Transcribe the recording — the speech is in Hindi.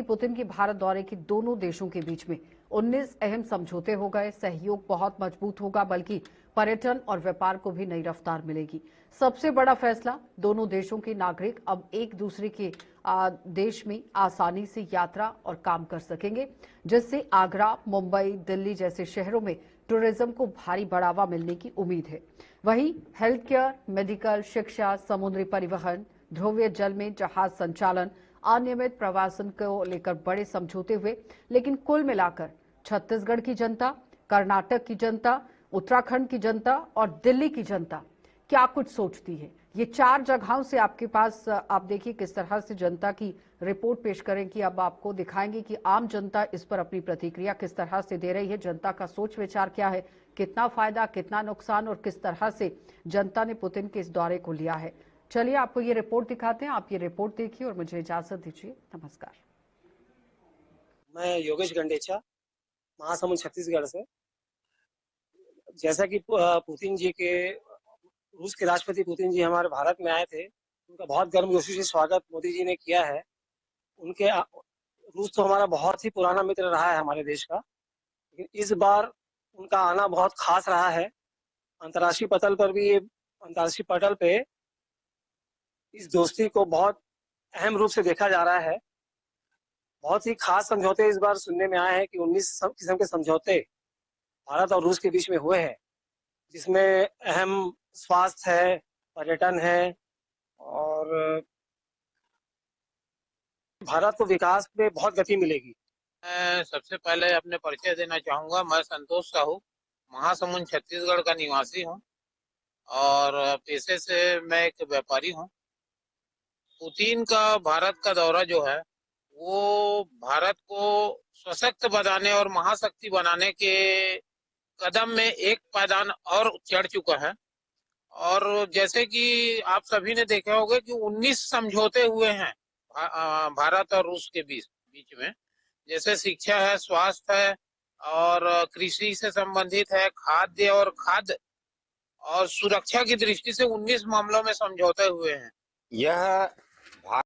पुतिन की भारत दौरे की दोनों देशों के बीच में 19 अहम समझौते हो गए। सहयोग बहुत मजबूत होगा, बल्कि पर्यटन और व्यापार को भी नई रफ्तार मिलेगी। सबसे बड़ा फैसला, दोनों देशों के नागरिक अब एक दूसरे के देश में आसानी से यात्रा और काम कर सकेंगे, जिससे आगरा, मुंबई, दिल्ली जैसे शहरों में टूरिज्म को भारी बढ़ावा मिलने की उम्मीद है। वहीं हेल्थ केयर, मेडिकल, शिक्षा, समुद्री परिवहन, ध्रुवीय जल में जहाज संचालन, अनियमित प्रवासन को लेकर बड़े समझौते हुए। लेकिन कुल मिलाकर छत्तीसगढ़ की जनता, कर्नाटक की जनता, उत्तराखंड की जनता और दिल्ली की जनता क्या कुछ सोचती है, ये चार जगहों से आपके पास आप देखिए किस तरह से जनता की रिपोर्ट पेश करें कि अब आपको दिखाएंगे कि आम जनता इस पर अपनी प्रतिक्रिया किस तरह से दे रही है, जनता का सोच विचार क्या है, कितना फायदा, कितना नुकसान और किस तरह से जनता ने पुतिन के इस दौरे को लिया है। चलिए आपको ये रिपोर्ट दिखाते हैं, आप ये रिपोर्ट देखिए और मुझे इजाजत दीजिए। नमस्कार। मैं योगेश गंडेचा, महासमुंद छत्तीसगढ़ से। जैसा कि पुतिन जी के रूस के राष्ट्रपति पुतिन जी हमारे भारत में आए थे, उनका बहुत गर्मजोशी से स्वागत मोदी जी ने किया है। उनके रूस तो हमारा बहुत ही पुराना मित्र रहा है हमारे देश का, लेकिन इस बार उनका आना बहुत खास रहा है। अंतर्राष्ट्रीय पटल पे इस दोस्ती को बहुत अहम रूप से देखा जा रहा है। बहुत ही खास समझौते इस बार सुनने में आए हैं कि 19 किस्म के समझौते भारत और रूस के बीच में हुए हैं, जिसमें अहम स्वास्थ्य है, पर्यटन है और भारत को विकास में बहुत गति मिलेगी। मैं सबसे पहले अपने परिचय देना चाहूंगा। मैं संतोष साहू, महासमुंद छत्तीसगढ़ का निवासी हूं और पेशे से मैं एक व्यापारी हूं। पुतिन का भारत का दौरा जो है वो भारत को सशक्त बनाने और महाशक्ति बनाने के कदम में एक पायदान और चढ़ चुका है। और जैसे कि आप सभी ने देखा होगा कि 19 समझौते हुए हैं भारत और रूस के बीच में। जैसे शिक्षा है, स्वास्थ्य है और कृषि से संबंधित है, खाद्य और सुरक्षा की दृष्टि से 19 मामलों में समझौते हुए हैं। यह